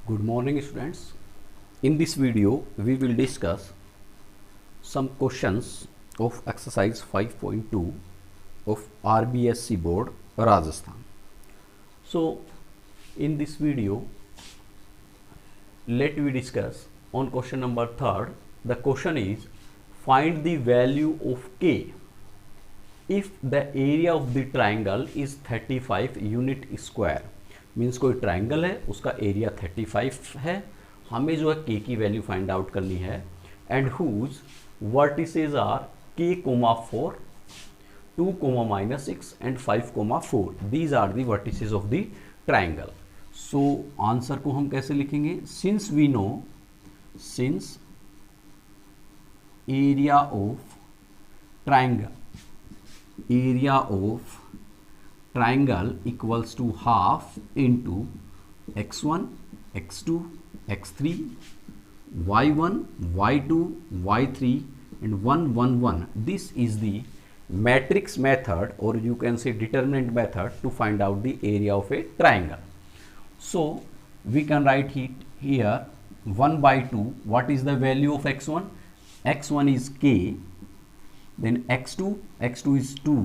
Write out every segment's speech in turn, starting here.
Good morning students. In this video we will discuss some questions of exercise 5.2 of RBSC board Rajasthan. So in this video let me discuss on question number 3rd. The question is find the value of K if the area of the triangle is 35 unit square. Means कोई triangle है उसका area 35 है, हमें जो है के की value find out करनी है and whose vertices are k comma 4 2 comma -6 and 5 comma 4. These are the vertices of the triangle. So answer को हम कैसे लिखेंगे? Since we know since area of triangle equals to half into x1, x2, x3, y1, y2, y3 and 1, 1, 1. This is the matrix method, or you can say determinant method, to find out the area of a triangle. So we can write it here 1 by 2. What is the value of x1? x1 is k, then x2 is 2,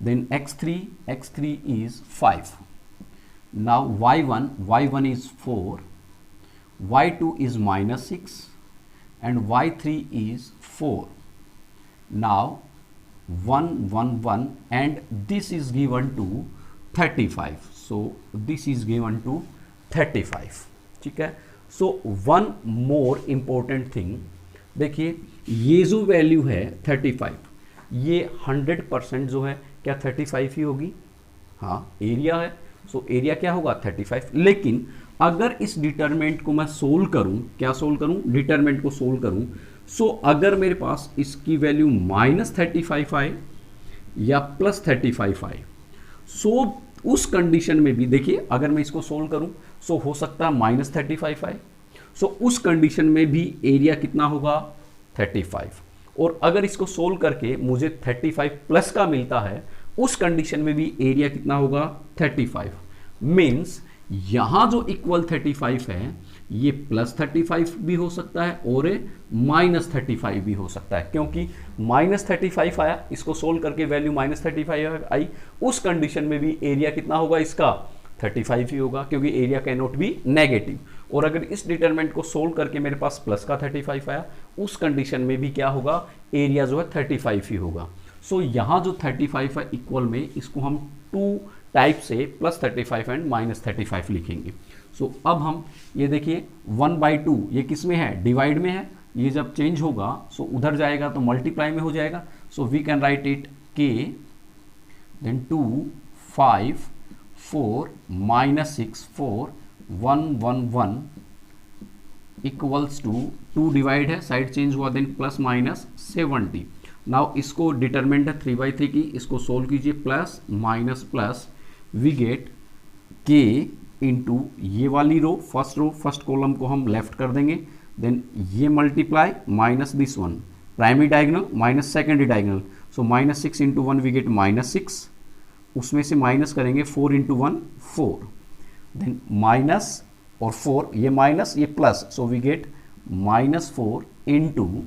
then x3 is 5. Now y1 is 4, y2 is -6 and y3 is 4. Now 1, 1, 1 and this is given to 35. So this is given to 35. ठीक है. So one more important thing, देखिए ये जो value है 35, ये 100% जो है क्या 35 ही होगी? हाँ, एरिया है, सो एरिया क्या होगा 35. लेकिन अगर इस डिटरमिनेंट को मैं सोल्व करूं, क्या सोल्व करूं? डिटरमिनेंट को सोल्व करूं, सो अगर मेरे पास इसकी वैल्यू -35 आए या +35 आए, सो उस कंडीशन में भी देखिए अगर मैं इसको सोल्व करूं सो हो सकता है -35 आए, सो उस कंडीशन में भी एरिया कितना होगा 35. और अगर इसको सोल्व करके मुझे 35 प्लस का मिलता है, उस कंडीशन में भी एरिया कितना होगा 35. मीन्स यहां जो इक्वल 35 है ये +35 भी हो सकता है और -35 भी हो सकता है, क्योंकि -35 आया, इसको सोल्व करके वैल्यू -35 आई, उस कंडीशन में भी एरिया कितना होगा इसका 35 ही होगा, क्योंकि area can not be negative. और अगर इस डिटरमिनेंट को सोल्व करके मेरे पास प्लस का 35 आया, उस कंडीशन में भी क्या होगा, एरिया जो है 35 ही होगा. सो यहाँ जो 35 है इक्वल में, इसको हम 2 टाइप से +35 एंड -35 लिखेंगे. सो अब हम ये देखिए 1/2 ये किस में है? डिवाइड में है. ये जब चेंज होगा सो उधर जाएगा तो मल्टीप्लाई में हो जाएगा. So we can write it k then 2 5 4 -6 4 1 1 1 equals to 2 divide है, साइड चेंज हुआ, देन +-70. नाउ इसको डिटरमिनेंट है 3/3 की, इसको सोल्व कीजिए, plus plus we get k into ये वाली रो, फर्स्ट कॉलम को हम लेफ्ट कर देंगे, देन ये multiply minus this one, primary diagonal minus secondary diagonal, so -6 into 1 we get -6, उसमें से माइनस करेंगे 4 इंटू 1 4, देन माइनस और 4, ये माइनस ये plus, so we get -4 into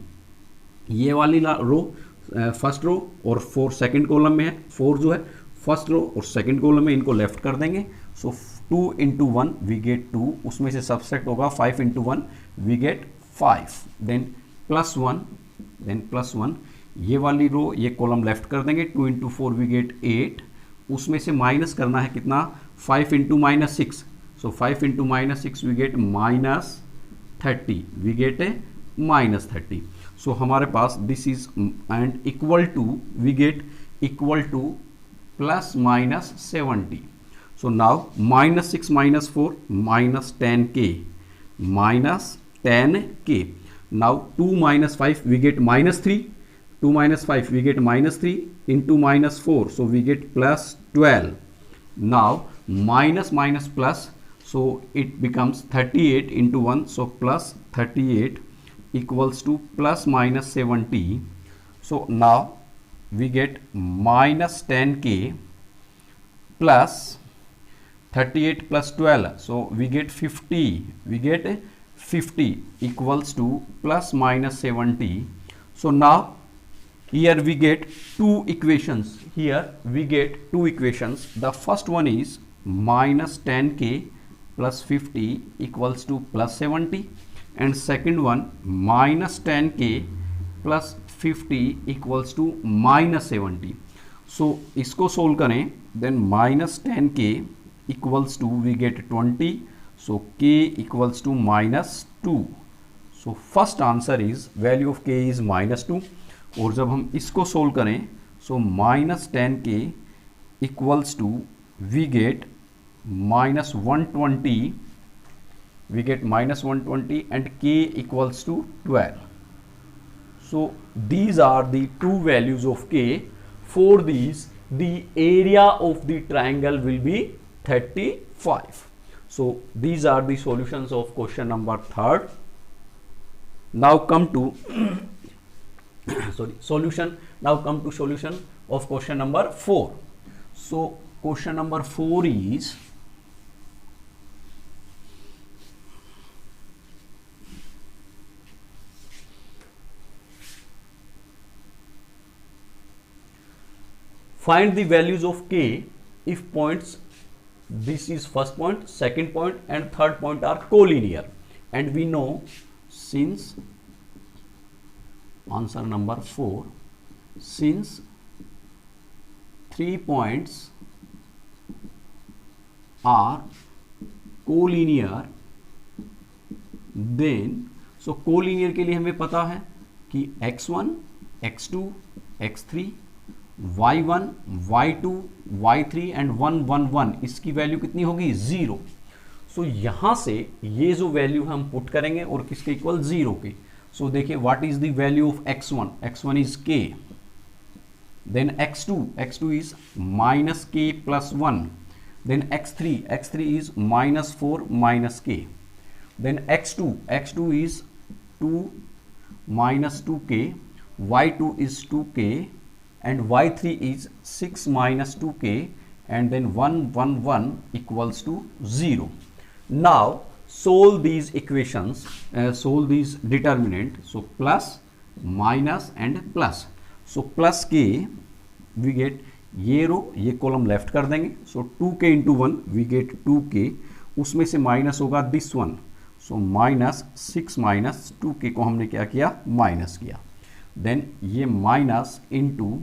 ये वाली रो फर्स्ट रो और 4 सेकेंड कॉलम में है, 4 जो है फर्स्ट रो और सेकेंड कॉलम में, इनको लेफ्ट कर देंगे. सो 2 इंटू 1 वी गेट 2, उसमें से सबसेट होगा 5 इंटू 1 वी गेट 5, देन +1 ये वाली रो ये कॉलम लेफ्ट कर देंगे, 2 इंटू 4 वी गेट 8, उसमें से माइनस करना है कितना 5 into -6, so 5 into -6 we get -30, we get -30. So हमारे पास this is and equal to we get equal to +-70. So now -6 -4 -10k, now 2 - 5 we get -3, 2 - 5 we get -3 into -4, so we get +12. Now minus plus, so it becomes 38 into 1, so +38 equals to +-70. So now we get -10k plus 38 plus 12, so we get 50 equals to plus minus 70. So now here we get two equations. The first one is minus 10k plus 50 equals to plus 70, and second one minus 10k plus 50 equals to minus 70. So इसको solve करें, then minus 10k equals to we get 20, so k equals to minus 2. So first answer is value of k is minus 2. और जब हम इसको solve करें, so minus 10k equals to we get minus 120, and k equals to 12. So these are the two values of k. For these, the area of the triangle will be 35. So these are the solutions of question number 3rd. Now come to solution of question number 4. So question number 4 is find the values of k if points, this is first point, second point and third point are collinear. And we know, since answer number 4, since 3 points are collinear, then so collinear के लिए हमें पता है कि x1, x2, x3, y1, y2, y3 and 1, 1, 1 इसकी value कितनी होगी 0. सो यहां से ये जो वैल्यू हम पुट करेंगे और किसके इक्वल 0 के. सो देखिए what is the value of x1 is k, then x2 is minus k plus 1, then x3 is minus 4 minus k, then x2 is 2 minus 2k, y2 is 2k, and y3 is 6 minus 2k, and then 1, 1, 1 equals to 0. Now solve these equations, solve these determinant. So plus, minus and plus. So plus k we get ये रो, ये column left कर देंगे. So 2k into 1 we get 2k, उसमें से minus होगा this one. So minus 6 minus 2k को हमने क्या किया, माइनस किया. देन ये माइनस इंटू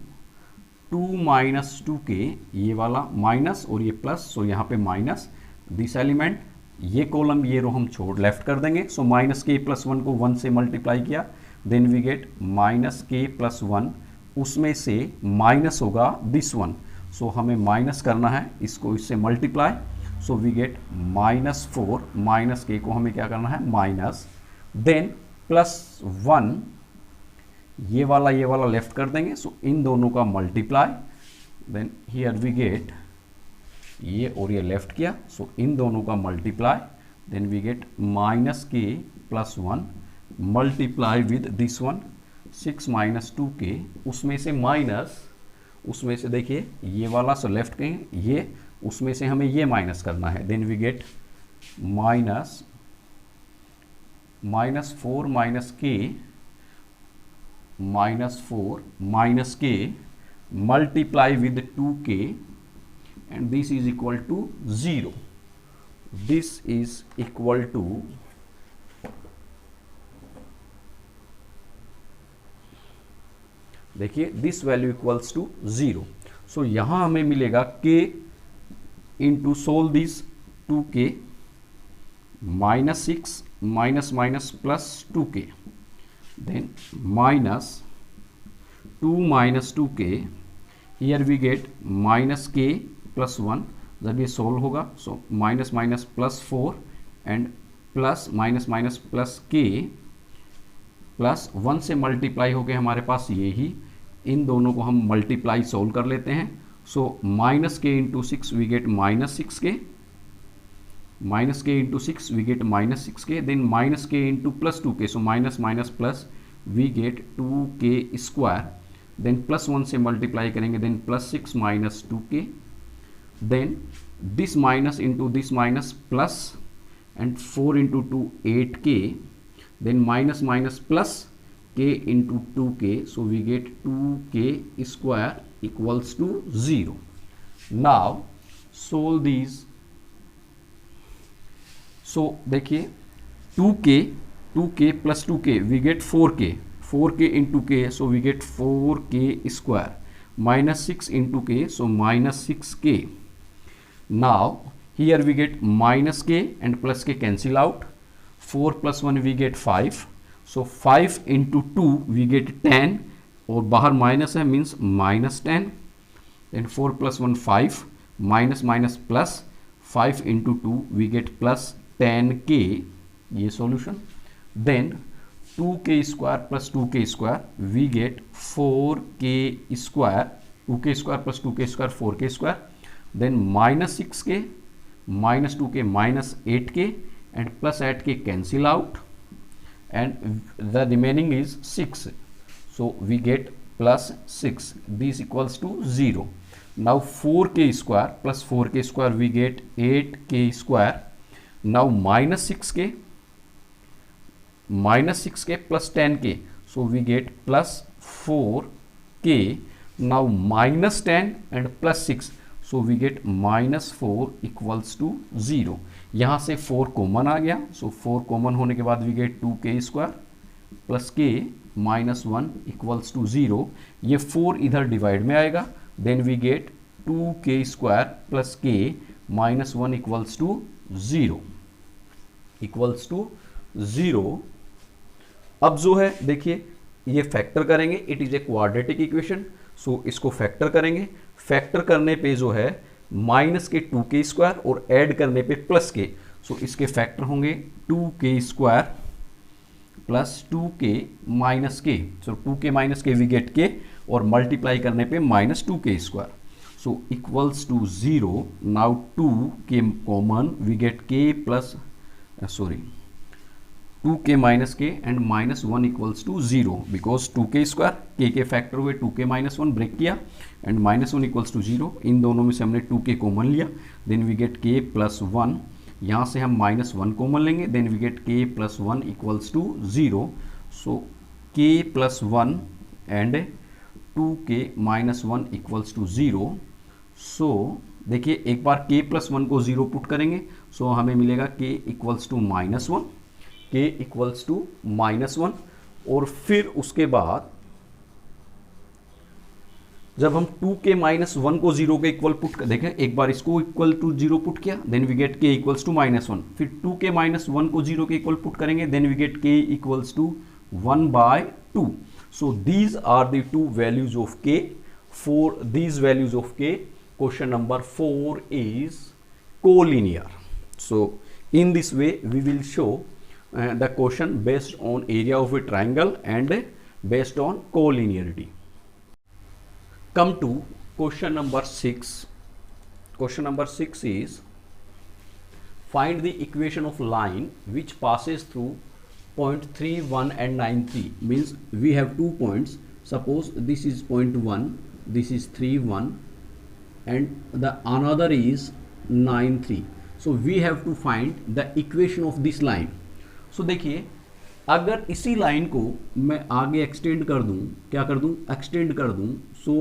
2 माइनस 2k, ये वाला माइनस और ये प्लस, सो यहाँ पे माइनस दिस एलिमेंट, ये कॉलम ये रो हम छोड़ लेफ्ट कर देंगे. सो माइनस के प्लस 1 को 1 से मल्टीप्लाई किया, then we get minus k plus 1, उसमें से माइनस होगा दिस वन. सो हमें माइनस करना है, इसको इससे multiply. So we get minus 4, minus k को हमें क्या करना है, माइनस, देन प्लस 1, ये वाला लेफ्ट कर देंगे. सो इन दोनों का multiply, then here we get ये और ये लेफ्ट किया. सो इन दोनों का multiply, then we get minus k plus 1 multiply with this one, 6 minus 2k, उसमें से माइनस, उसमें से देखिए ये वाला सो लेफ्ट के ये, उसमें से हमें ये माइनस करना है. Then we get minus 4 minus k multiply with 2k, and this is equal to 0. This is equal to देखिए दिस वैल्यू इक्वल्स टू 0. सो यहां हमें मिलेगा k into solve this 2k minus 6 minus minus plus 2k, then minus 2 minus 2k, here we get minus k plus 1, जब ये solve होगा so minus minus plus 4 and plus minus minus plus k plus 1 से multiply हो गए हमारे पास ये ही, इन दोनों को हम मल्टीप्लाई सोल्व कर लेते हैं. So minus k into 6 we get minus 6k, minus k into 6 we get minus 6k, then minus k into plus 2k, so minus minus plus we get 2k square, then plus 1 से multiply करेंगे, then plus 6 minus 2k, then this minus into this minus plus, and 4 into 2 8k, then minus minus plus k into 2k, so we get 2k square equals to 0. Now solve these. So देखिए 2k plus 2k we get 4k into k, so we get 4k square, minus 6 into k, so minus 6k. Now here we get minus k and plus k cancel out, 4 plus 1 we get 5, so 5 into 2 we get 10, और बाहर minus है means minus 10, then 4 plus 1 5, minus minus plus 5 into 2 we get plus 10k, ये solution. then 2k square plus 2k square we get 4k square, 2k square plus 2k square 4k square, then minus 6k minus 2k minus 8k and plus 8k cancel out, and the remaining is 6, so we get plus 6, this equals to 0. Now 4k square plus 4k square we get 8k square. Now minus 6k plus 10k, so we get plus 4k. Now minus 10 and plus 6, so we get minus 4 equals to 0. यहाँ से 4 common आ गया, so 4 common होने के बाद we get 2k square plus k minus 1 equals to 0. ये 4 इधर divide में आएगा, then we get 2k square plus k minus 1 equals to 0, equals to 0. अब जो है देखिए ये फैक्टर करेंगे, it is a quadratic equation, so इसको फैक्टर करेंगे. फैक्टर करने पे जो है माइनस के 2k स्क्वायर और ऐड करने पे प्लस के, सो इसके फैक्टर होंगे 2k square plus 2k minus k, so 2k minus k we get k, और मल्टीप्लाई करने पे minus 2k square, so equals to 0. Now 2k common we get k plus 2k minus k and minus 1 equals to 0, because 2k square k के factor हुए 2k minus 1 break किया and minus 1 equals to 0. इन दोनों में से हमने 2k common लिया, then we get k plus 1. यहाँ से हम माइनस 1 कॉमन लेंगे, then we get k plus 1 equals to 0. So k plus 1 and 2k minus 1 equals to 0. So देखिए एक बार k प्लस 1 को 0 पुट करेंगे, सो हमें मिलेगा k equals to minus 1, k equals to minus 1. और फिर उसके बाद जब हम 2k माइनस 1 को 0 के इक्वल पुट कर, देखें एक बार इसको इक्वल टू 0 पुट किया, then we get k equals to minus 1. फिर 2k माइनस 1 को 0 के इक्वल पुट करेंगे, then we get k equals to 1/2. So these are the two values of k. For these values of k, question number 4 is collinear. So in this way we will show the question based on area of a triangle and based on collinearity. Come to question number 6. Question number 6 is find the equation of line which passes through point 3, 1 and 9, 3. Means we have 2 points. Suppose this is point 1, this is 3, 1 and the another is 9, 3. So we have to find the equation of this line. सो देखिए अगर इसी line को मैं आगे extend कर दूं, क्या कर दूं, एक्सटेंड कर दूं, सो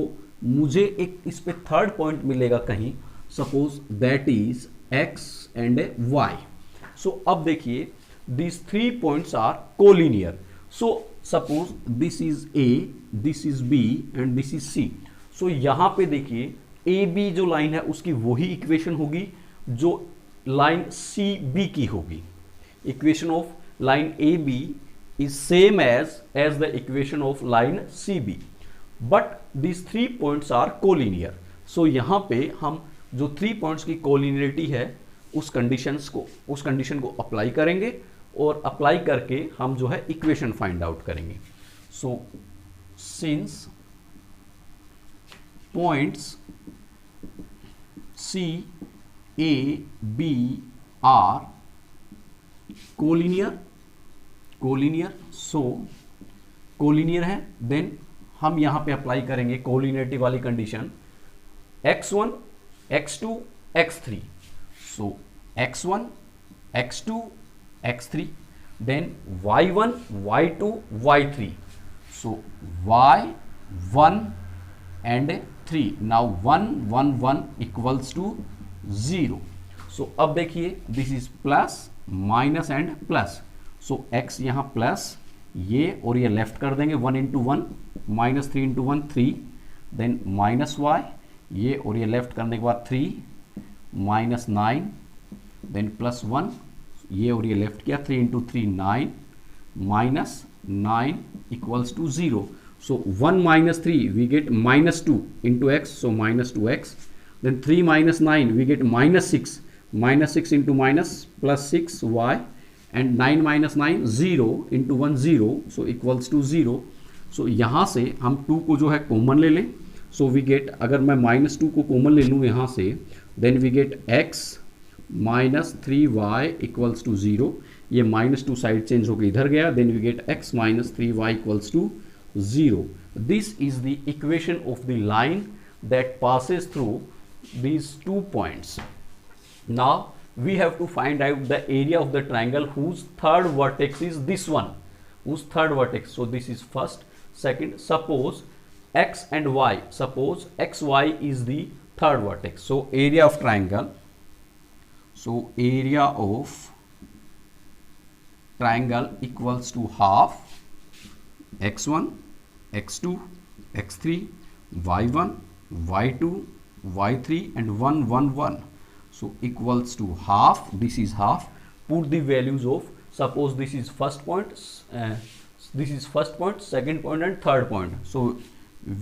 मुझे एक इस पे थर्ड पॉइंट मिलेगा कहीं, suppose that is x and y. सो अब देखिए these 3 points are collinear. So suppose this is A, this is B and this is C. So यहाँ पे देखिए AB जो लाइन है उसकी वही इक्वेशन होगी जो लाइन CB की होगी. Equation of line AB is same as the equation of line CB, but these 3 points are collinear. So यहाँ पे हम जो 3 points की collinearity है उस कंडीशन को अप्लाई करेंगे और अप्लाई करके हम जो है इक्वेशन फाइंड आउट करेंगे. So since points C, A, B are collinear, so collinear है, देन हम यहां पे अप्लाई करेंगे कोलिनियरिटी वाली condition. x1, x2 x3. So x1, x2, x3, then y1, y2, y3. So y1 and 3. Now 1 1 1 equals to 0. So अब देखिए this is plus minus and plus. So x यहाँ plus ये और ये लेफ्ट कर देंगे 1 into 1 minus 3 into 1 3, then minus y ये और ये लेफ्ट करने के बाद 3 माइनस 9, देन प्लस 1 ये और ये लेफ्ट किया 3 into 3 9 minus 9 equals to 0. So 1 minus 3 we get minus 2 into x, so minus 2x. Then 3 minus 9 we get minus 6. Minus 6 into minus plus 6y, and 9 minus 9 0 into 1 0, so equals to 0. So यहाँ से हम 2 को जो है common ले लें. So we get, अगर मैं minus 2 को कॉमन ले लूँ यहाँ से, then we get x minus 3y equals to 0. ये minus 2 साइड चेंज होकर इधर गया, then we get x minus 3y equals to 0. This is the equation of the line that passes through these 2 points. Now we have to find out the area of the triangle whose third vertex is this one. Whose third vertex? So this is first, second. Suppose x and y. Suppose xy is the third vertex. So area of triangle. So area of triangle equals to half x1, x2, x3, y1, y2, y3 and 1 1 1. So equals to half. This is half. Put the values of, suppose this is first point, this is first point, second point and third point. So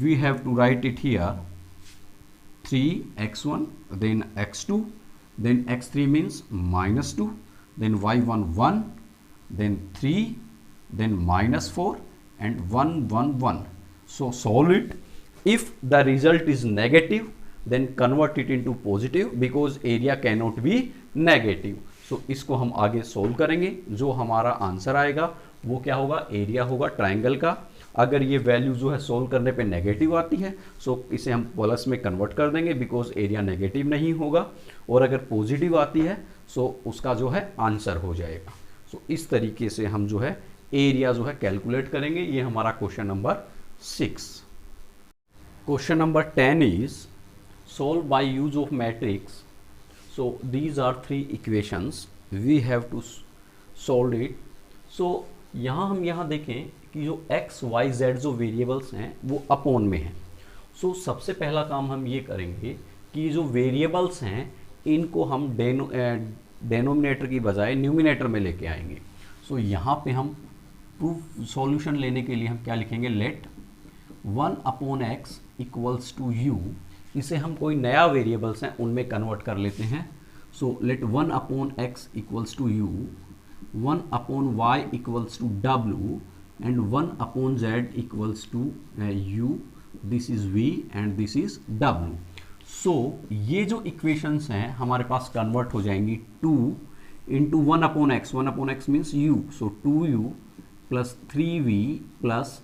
we have to write it here 3x1, then x2, then x3 means minus 2, then y1 1, then 3, then minus 4 and 1 1 1. So solve it. If the result is negative, then convert it into positive because area cannot be negative. So इसको हम आगे solve करेंगे. जो हमारा answer आएगा वो क्या होगा, एरिया होगा ट्राइंगल का. अगर ये वैल्यू जो है सोल्व करने पे नेगेटिव आती है, सो इसे हम प्लस में कन्वर्ट कर देंगे बिकॉज एरिया नेगेटिव नहीं होगा. और अगर पॉजिटिव आती है सो उसका जो है आंसर हो जाएगा. सो इस तरीके से हम जो है एरिया जो है कैलकुलेट करेंगे. ये हमारा question number 6. Question number 10 is solve by use of matrix. So these are 3 equations, we have to solve it. So यहाँ हम यहाँ देखें कि जो x, y, z जो वेरिएबल्स हैं वो अपॉन में हैं. सो सबसे पहला काम हम ये करेंगे कि जो वेरिएबल्स हैं इनको हम डेनोमिनेटर की बजाय न्यूमिनेटर में लेके आएंगे. सो यहाँ पे हम प्रूफ सॉल्यूशन लेने के लिए हम क्या लिखेंगे, let 1 upon x equals to u. इसे हम कोई नया वेरिएबल्स हैं उनमें कन्वर्ट कर लेते हैं. So let 1 upon x equals to u, 1 upon y equals to डब्ल्यू and 1 upon z equals to u. This is v and this is w. So ये जो इक्वेशंस हैं हमारे पास कन्वर्ट हो जाएंगी 2 into 1 upon x. 1 upon x means u. So 2u plus 3v plus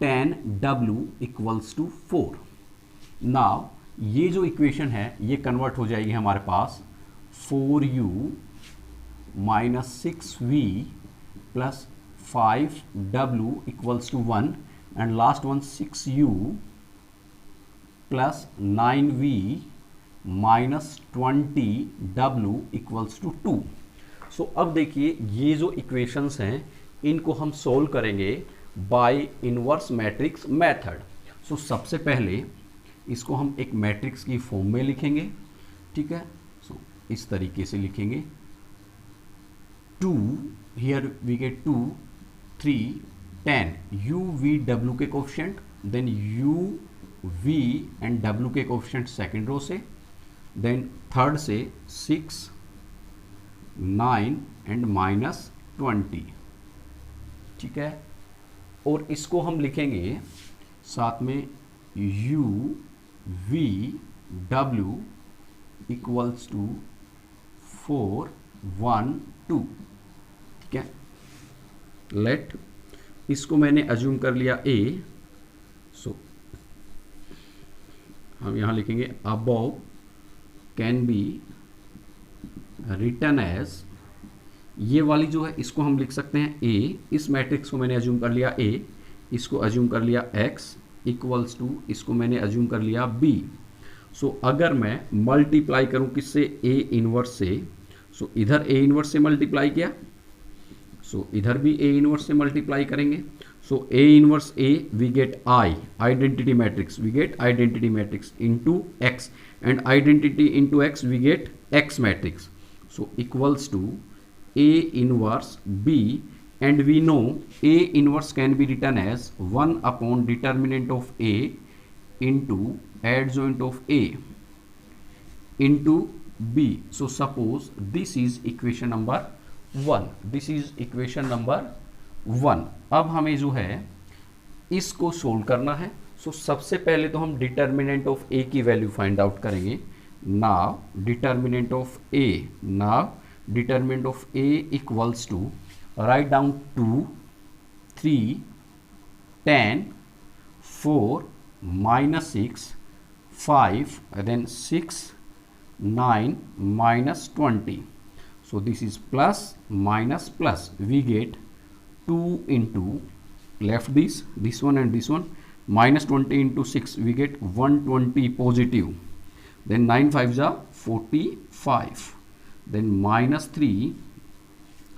10w equals to 4. Now ये जो equation है ये कन्वर्ट हो जाएगी हमारे पास 4u minus 6v plus 5w equals to 1 and last one 6u plus 9v minus 20w equals to 2. So अब देखिए ये जो इक्वेशंस हैं इनको हम सोल्व करेंगे बाय इनवर्स मैट्रिक्स मेथड. सो सबसे पहले इसको हम एक मैट्रिक्स की फॉर्म में लिखेंगे. ठीक है. सो इस तरीके से लिखेंगे 2, here we get 2, 3, 10, u v w के coefficient, then u v and w के कोफिशिएंट सेकेंड रो से, देन थर्ड से 6, 9 एंड माइनस 20. ठीक है. और इसको हम लिखेंगे साथ में u v w equals to 4 1 2. ठीक है. लेट इसको मैंने अज्यूम कर लिया a. सो हम यहाँ लिखेंगे above can be written as, ये वाली जो है इसको हम लिख सकते हैं ए, इस मैट्रिक्स को मैंने अज्यूम कर लिया ए, इसको अज्यूम कर लिया एक्स इक्वल्स टू, इसको मैंने अज्यूम कर लिया बी। सो अगर मैं मल्टीप्लाई करूं किससे, ए इनवर्स से, सो इधर ए इनवर्स से मल्टीप्लाई किया, सो इधर भी ए इनवर्स से मल्टीप्लाई करेंगे। So A inverse A we get I, identity matrix, we get identity matrix into x, and identity into x we get x matrix. So equals to A inverse B, and we know A inverse can be written as 1 upon determinant of A into adjoint of A into B. So suppose this is equation number 1, this is equation number 1। अब हमें जो है इसको solve करना है। सो सबसे पहले तो हम डिटर्मिनेंट ऑफ A की वैल्यू फाइंड आउट करेंगे। Now determinant of A, now determinant of A equals to, write down 2, 3, 10, 4, minus 6, 5, and then 6, 9, minus 20. So this is plus, minus, plus. We get 2 into, left this one and this one, minus 20 into 6, we get 120 positive. Then 9 5s are 45. Then minus 3,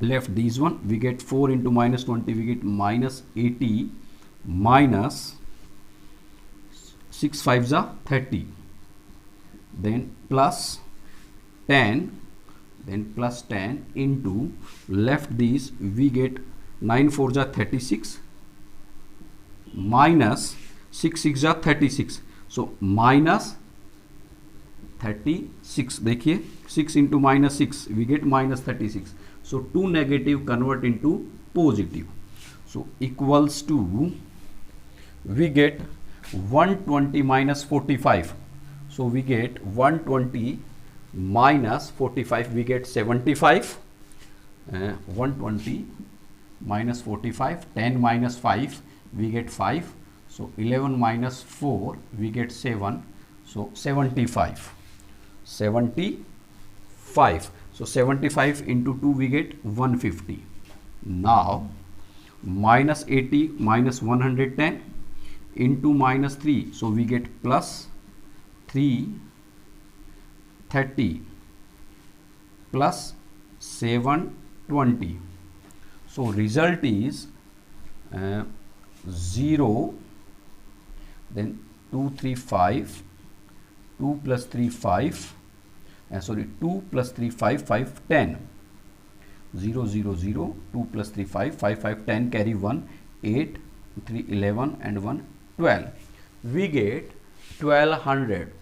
left this one, we get 4 into minus 20, we get minus 80, minus 6 5s are 30. Then plus 10, then plus 10 into, left these, we get 9 4s are 36, minus 6 6s are 36. So minus 36, देखिए 6 into minus 6 we get minus 36. So 2 negative convert into positive. So equals to, we get 120 minus 45. So we get 120 minus 45, we get 75. 120 minus 45, 10 minus 5, we get 5. So 11 minus 4, we get 7. So 75. 75. So 75 into 2 we get 150. Now minus 80 minus 110 into minus 3, so we get plus 330 plus 720. So result is 0, then 235, 2 plus 3 5, sorry 2 plus 3 5 5 10, 0 0 0, 2 plus 3 5 5 5 10, carry 1, 8 3 11 and 1 12. We get 1200.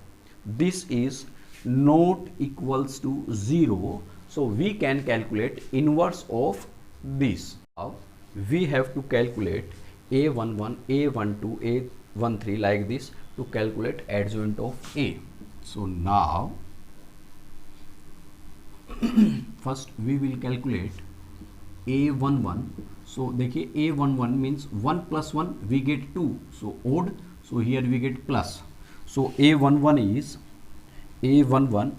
This is not equals to 0, so we can calculate inverse of this. Now we have to calculate A11, A12, A13 like this to calculate adjoint of A. So now first we will calculate A11. So देखिए A11 means 1 plus 1 we get 2, so odd, so here we get plus. So A11 is, A11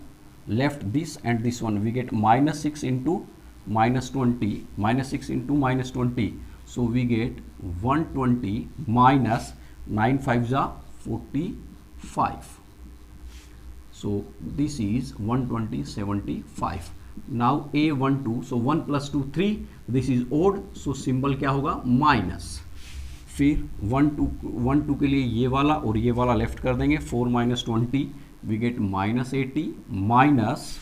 left this and this one, we get minus 6 into minus 20, minus 6 into minus 20, so we get 120 minus 9 5s are 45. So this is 120 75. Now A12, so 1 plus 2 3, this is odd, so symbol क्या होगा minus, फिर 1 2 के लिए ये वाला और ये वाला लेफ्ट कर देंगे, 4 minus 20 we get minus 80 minus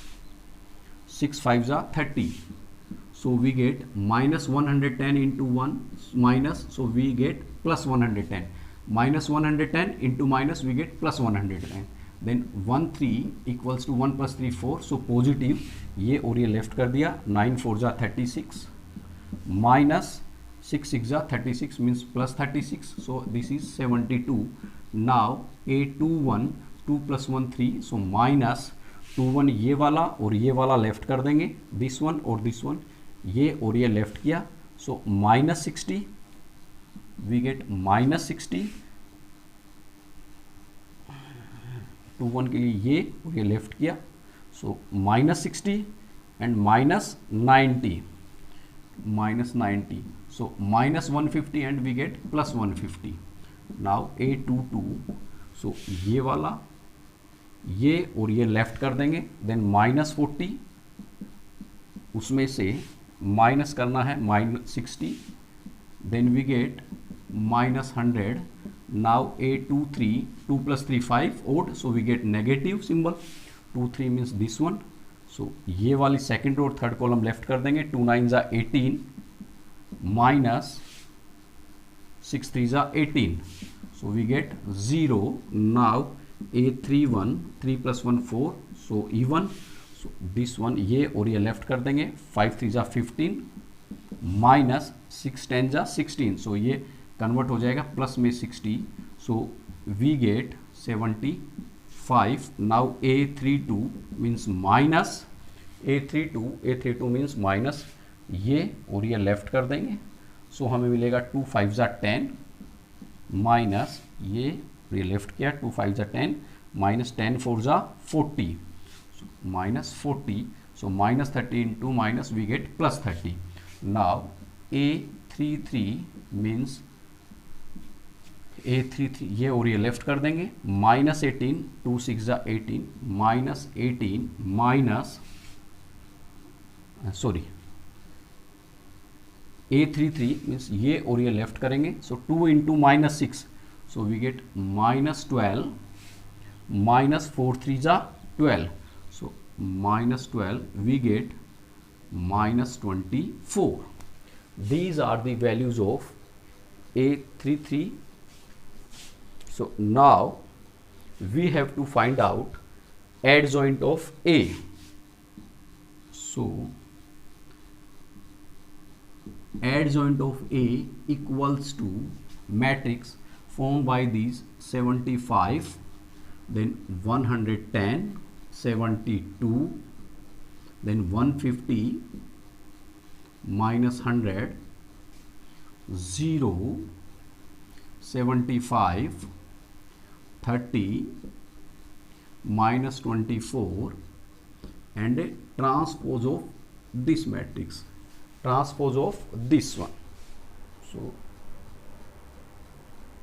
6 5s are 30, so we get minus 110 into 1 minus, so we get plus 110, minus 110 into minus we get plus 110. Then 1 3 equals to 1 plus 3 4, so positive, ये और ये लेफ्ट कर दिया, 9 4 जा 36 minus 6 6 जा 36 means plus 36, so this is 72. Now A21, 2 plus 1 3, so minus 21 ये वाला और ये वाला लेफ्ट कर देंगे, this one और this one, ये और ये लेफ्ट किया, so minus 60, we get minus 60, 2 1 के लिए ये और ये लेफ्ट किया, So minus 60 and minus 90. Minus 90. So minus 150 and we get plus 150. Now A22. So ये वाला, ये और ये लेफ्ट कर देंगे. देन माइनस 40, उसमें से माइनस करना है minus 60. Then we get minus 100. Now A23, 2 plus 3 5 odd, so we get negative symbol. 2 3 means this one. So ये वाली सेकेंड और थर्ड कॉलम लेफ्ट कर देंगे. 2 9 जा 18 minus 6 3 जा 18. So we get 0. Now A31, 3 plus 1 4, so even. So this one, ये और ये लेफ्ट कर देंगे. 5 3 जा 15 minus 6 10 जा 16. So ये कन्वर्ट हो जाएगा प्लस में 60. So we get 75. Now A32 means minus. A32 means minus, ये और ये लेफ्ट कर देंगे. सो हमें मिलेगा 2 5 जा 10 माइनस ये और ये लेफ्ट किया. 2 5 जा 10 माइनस 10 4 जा 40. Minus 40. So minus 30 into minus we get plus 30. Now A33 means A33, ये और ये लेफ्ट कर देंगे. माइनस 18, 2 6 जा 18 minus 18 minus sorry A33 means ये और ये लेफ्ट करेंगे. So 2 into minus 6, so we get minus 12 minus 4 3 जा 12. So minus 12 we get minus 24. These are the values of A33. So now we have to find out adjoint of A. So adjoint of A equals to matrix formed by these 75, then 110, 72, then 150 minus 100, 0, 75, 30 minus 24, and a transpose of this matrix, transpose of this one. So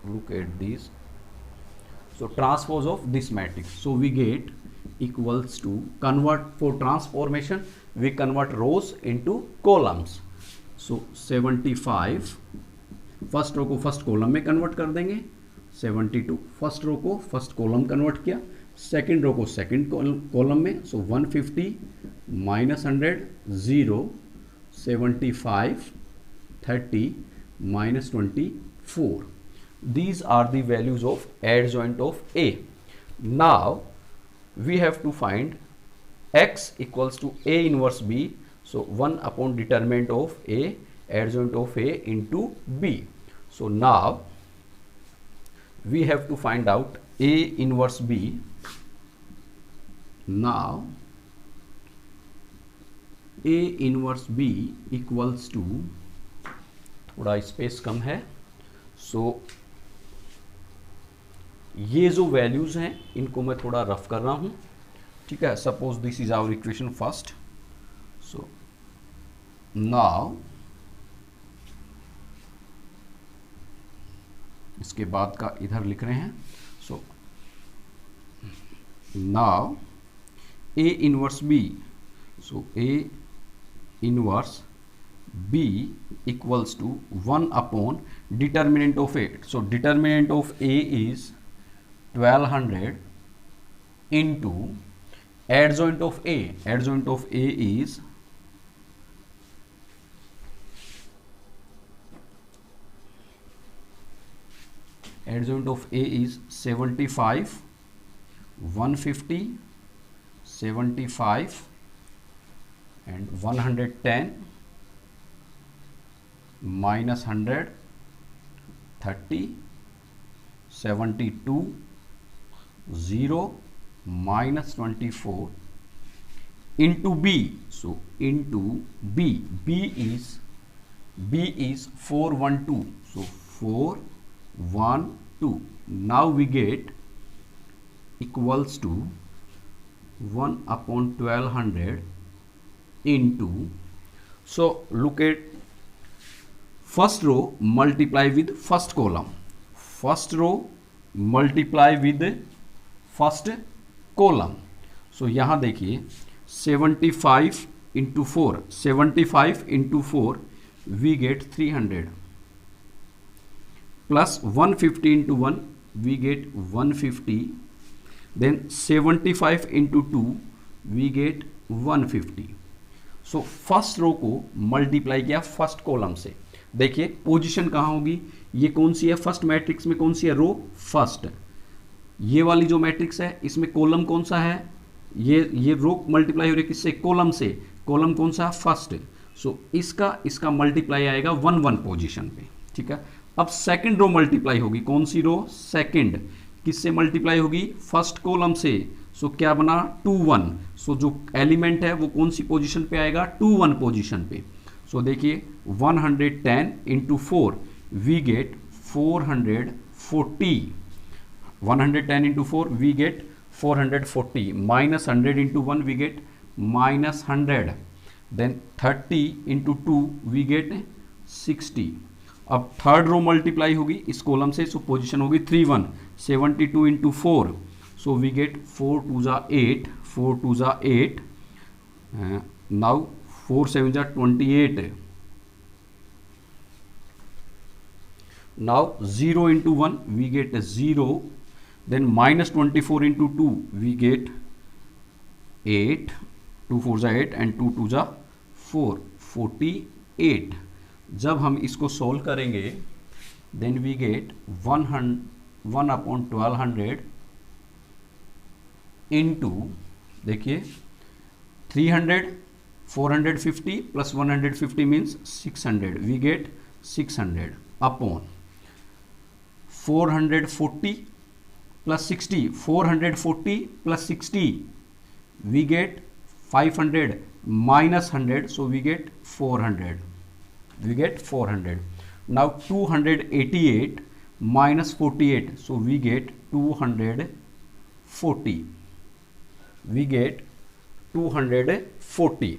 look at this. So transpose of this matrix. So we get equals to, convert for transformation we convert rows into columns. So 75 first row को first column में convert कर देंगे. 72 first row को first column convert किया. Second row को second column में. सो 150 minus 100, 0, 75, 30 minus 24. These are the values of adjoint of A. Now we have to find x equals to A inverse B. So 1 upon determinant of A, adjoint of A into B. So now we have to find out A inverse B. Now A inverse B equals to, थोड़ा space कम है. सो ये जो values हैं इनको मैं थोड़ा rough कर रहा हूं. ठीक है. Suppose this is our equation first. So now इसके बाद का इधर लिख रहे हैं. So now A inverse B. So A inverse B equals to 1 upon determinant of A. So determinant of A is 1200 into adjoint of A. Adjoint of A is adjoint of A is 75, 150, 75 and 110 minus 100, 30, 72, 0 minus 24 into B. So into B. B is 412. So 412. Now we get equals to 1/1200 into, so look at first row multiply with first column, first row multiply with first column. So यहाँ देखिए 75 into 4, 75 into 4 we get 300 plus 150 into 1 we get 150, then 75 into 2 we get 150. So first row को multiply किया first column से. देखिए position कहाँ होगी, ये कौन सी है फर्स्ट मैट्रिक्स में, कौन सी है रो फर्स्ट. ये वाली जो मैट्रिक्स है इसमें कॉलम कौन सा है, ये रो मल्टीप्लाई हो रही है किससे, कॉलम से. कॉलम कौन सा फर्स्ट. सो इसका मल्टीप्लाई आएगा 1 1 पोजीशन पे. ठीक है. अब सेकंड रो मल्टीप्लाई होगी, कौन सी रो, सेकंड. किससे मल्टीप्लाई होगी, फर्स्ट कॉलम से. सो क्या बना 2 1. सो जो एलिमेंट है वो कौन सी पोजीशन पे आएगा, 2 1 पोजीशन पे. सो देखिए 110 into 4 we get 440. 110 into 4 we get 440. Minus 100 into 1 we get minus 100. Then 30 into 2 we get 60. अब थर्ड रो मल्टीप्लाई होगी इस कॉलम से, सो पोजीशन होगी 3 1. 72 इंटू 4, सो वी गेट 4 2 जा 8, 4 2 जा 8. नाउ 4 7 जा 28. Now 0 into 1 we get 0. Then minus 24 into 2 we get 8. 2 4 जा 8 and 2 2 जा 4, 48. जब हम इसको सोल्व करेंगे देन वी गेट 1/1200 इंटू, देखिए 300, 450 plus 150 means 600. We get 600 upon 440 plus 60. 440 plus 60 we get 500 minus 100, so we get 400. We get 400. Now 288 minus 48, so we get 240. We get 240.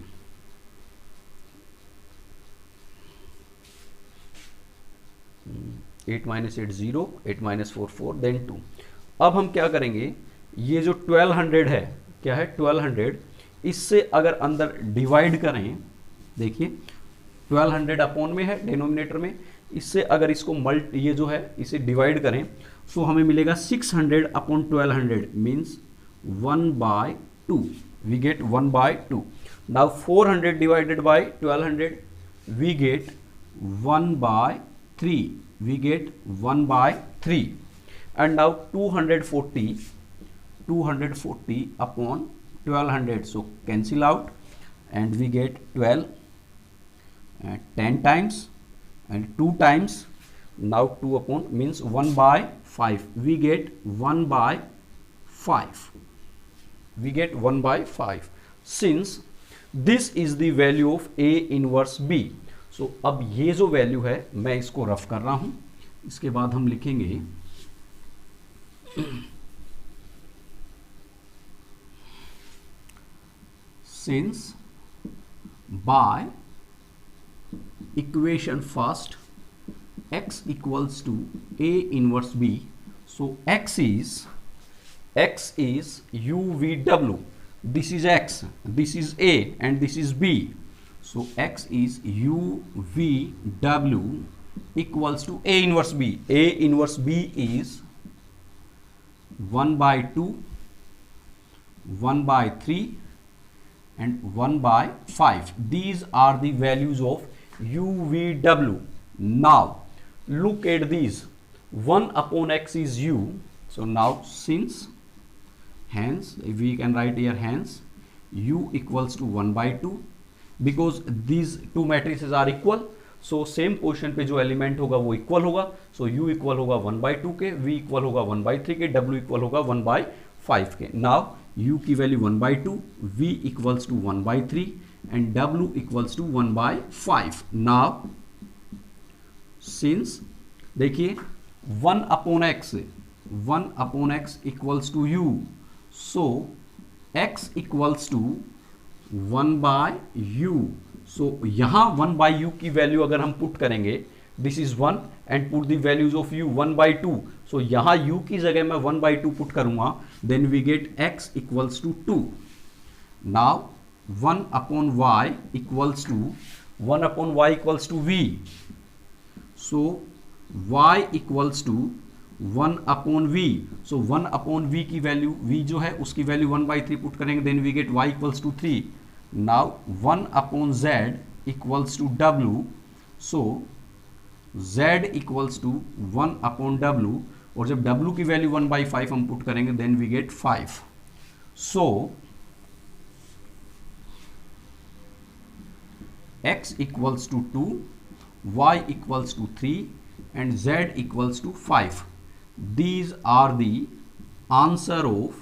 Eight minus 8 0, 8 minus 4 4, then 2. अब हम क्या करेंगे, ये जो 1200 है, क्या है 1200, इससे अगर अंदर डिवाइड करें, देखिए 1200 अपॉन में है डिनोमिनेटर में, इससे अगर इसको ये जो है इसे डिवाइड करें, सो हमें मिलेगा 600 upon 1200 means 1/2. We get 1/2. Now 400 divided by 1200 we get 1/3. We get 1/3. And now 240 upon 1200, so cancel out and we get 12. 10 times and 2 times. Now 2 upon means 1/5. We get 1/5. We get 1/5. Since this is the value of A inverse B. So अब ये जो value है मैं इसको rough कर रहा हूं, इसके बाद हम लिखेंगे since by equation first x equals to A inverse B, so x is UVW. This is x, this is A and this is B, so x is UVW equals to A inverse B. A inverse B is 1/2, 1/3 and 1/5. These are the values of UVW. Now look at these. 1 upon x is U. So now hence we can write here hence U equals to 1/2, because these two matrices are equal. So same portion पे जो element होगा वो equal होगा. So U equal होगा 1/2 के, V equal होगा 1/3 के, W equal होगा 1/5 के. Now U की value 1/2, V equals to 1/3 and W equals to 1/5. Now since देखिए 1 upon x equals to U, so x equals to 1 by U. सो यहां 1 बाय यू की वैल्यू अगर हम पुट करेंगे, this is 1 and put the values of u 1 by 2। So यहां u की जगह मैं 1 बाय 2 पुट करूंगा, then we get x equals to 2। Now 1 upon y equals to 1 upon y equals to v। So y equals to 1 upon v। So 1 upon v की value, v जो है उसकी value 1 by 3 put करेंगे, then we get y equals to 3। Now 1 upon z equals to w। So z equals to 1 upon w, और जब w की value 1 by 5 हम put करेंगे, then we get 5। So x equals to 2, y equals to 3 and z equals to 5. These are the answer of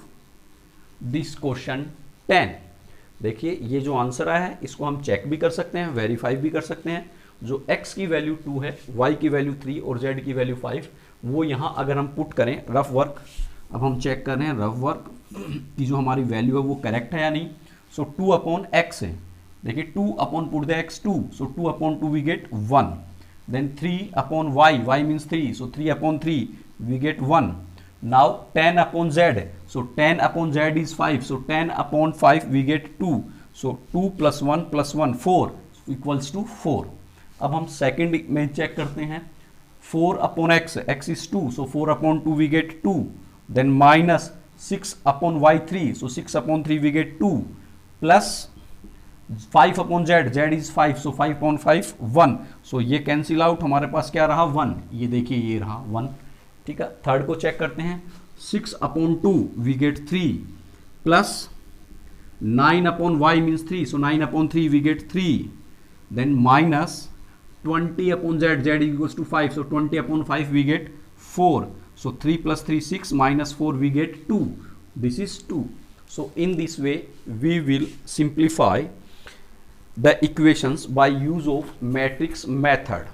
this question 10. देखिए ये जो answer आया है इसको हम चेक भी कर सकते हैं, वेरीफाई भी कर सकते हैं। जो x की वैल्यू 2 है, y की वैल्यू 3 और z की वैल्यू 5, वो यहाँ अगर हम पुट करें रफ वर्क, अब हम चेक कर रहे हैं रफ वर्क की जो हमारी वैल्यू है वो करेक्ट है या नहीं। सो 2 अपॉन x है, देखिए 2 upon put the x 2, so 2 upon 2 we get 1। Then 3 upon y means 3, so 3 upon 3 we get 1। Now 10 upon z, so 10 upon z is 5, so 10 upon 5 we get 2, so 2 plus 1 plus 1 4 equals to 4। अब हम second में check करते हैं, 4 upon x is 2, so 4 upon 2 we get 2। Then minus 6 upon y 3, so 6 upon 3 we get 2, plus 5 upon z is 5, so 5 upon 5 1। So ये cancel out, हमारे पास क्या रहा 1, ये देखिए ये रहा 1। ठीक है, थर्ड को चेक करते हैं, 6 upon 2 we get 3, plus 9 upon y means 3, so 9 upon 3 we get 3। Then minus 20 upon z equals to 5, so 20 upon 5 we get 4, so 3 plus 3 6 minus 4 we get 2, this is 2। So in this way we will simplify the equations by use of matrix method.